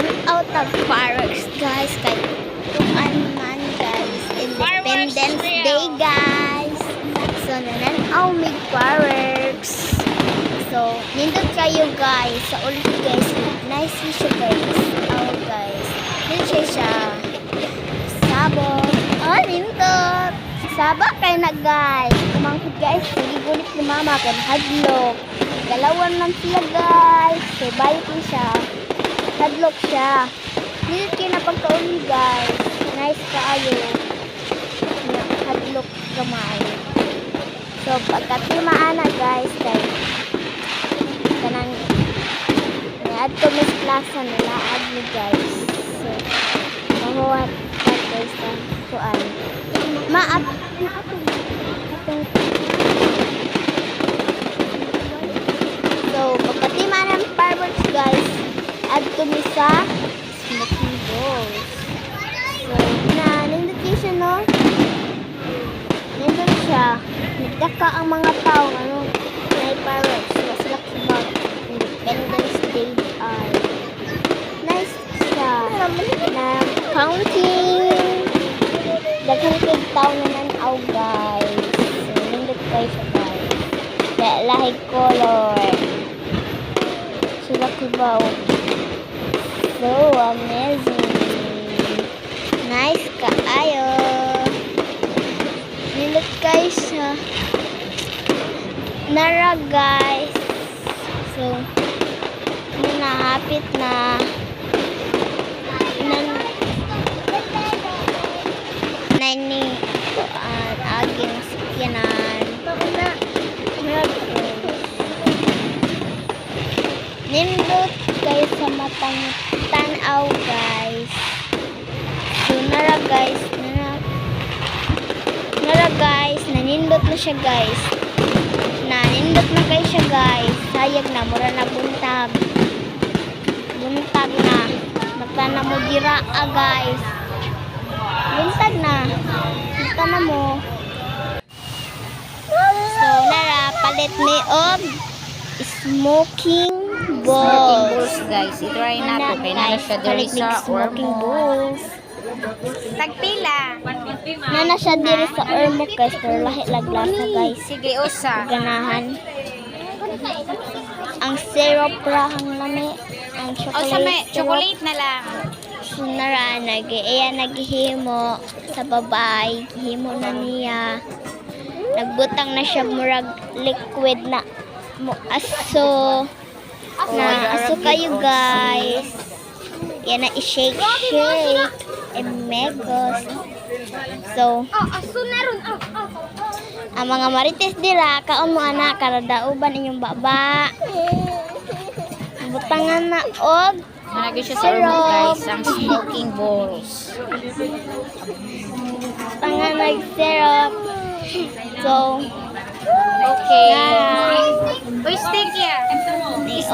Shout out ng fireworks guys. Kay tuan man guys. Independence Day guys. So nananaw mig fireworks. So nindot kayo guys. Sa ulit guys. Nice siya guys. Oh guys. Nindot siya. Sabo. Oh nindot. Saba kayo na guys. Kumangkot guys. Gulit ni mama. Kaya hadlok. Dalawan lang sila guys. So balik mo siya. Hadlok siya. Nindot kayo na pagkauli guys. Nice kaayo. Hadlok kamay. So pagkatimaan na guys. Kaya kanang niad ko Miss Plaza nila. Ad mo guys. So mahuwat ka guys na kuan. Maat. So, pagkatima ng fireworks guys, add to me sa smoking balls. So, nindot kayo siya no? Nindot siya. Nagdaka ang mga tao, ano, na fireworks. Sila sila kibag Independence Day ay nice siya. Na counting. Daghang kay tao na nanaw guys. So, nindot kayo siya guys. Kaya lahig color. Sila kibaw. So amazing. Nice kaayo. Nindot kayo siya. Nara guys. So, hapit na. Nani aging sakyanan. Nindot kayo sa matang tanaw guys. So nara guys, nanindot na siya guys. Nanindot na kayo siya guys. Sayag na, mura na buntag. Buntag na. Mata na mo gira guys. Buntag na. Mata na mo. So nara, palit ni smoking balls guys. I-try nato kay nara siya diri sa smoking balls. Tagpila. Nana siya diri sa ormo guys, pero lahi laglasa guys. Sige usa. Ganahan. Ang syrup ra ang lami, ang chocolate. O sa may chocolate na lang. Sunara naghihimo sa babay, himo na niya. Nagbutang na siya murag liquid na mo aso. Aso kayo guys. Yan na i-shake. Megos. So, ang mga marites dira, kaon mo anak, karadauban inyong baba. Butangan na og Nalagay siya sa ormo guys, ang smoking balls. butangan nag-syrup. So, Okay. Uy, steak ya.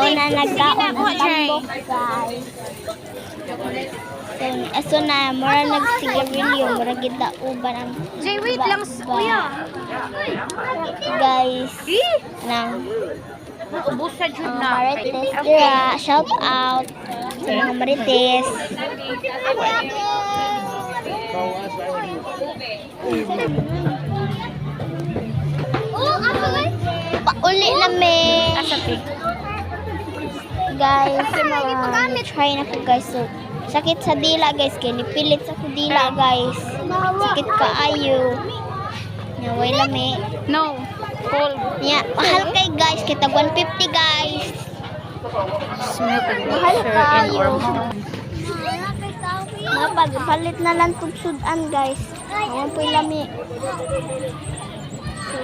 una nagkaon ang tambok guys. So, aso na, mura nagsigarilyo, mura gidauban ang Jay, wait lang. Kuya. guys. Nang Ubus sa jud na. marites dira, shout out sa mga marites. Pauli lami. Asapi. Guys, try na ko guys. So, sakit sa dila guys, kaya nipilit sa ko dila guys. Sakit kaayo. Naway lami. No. Cold. Yeah, mahal kay guys, kita 150 guys. Smoking Mahal balls in kayo. ormo. Mapagpalit na lang tugsudan guys. Ayan po yung lami. So,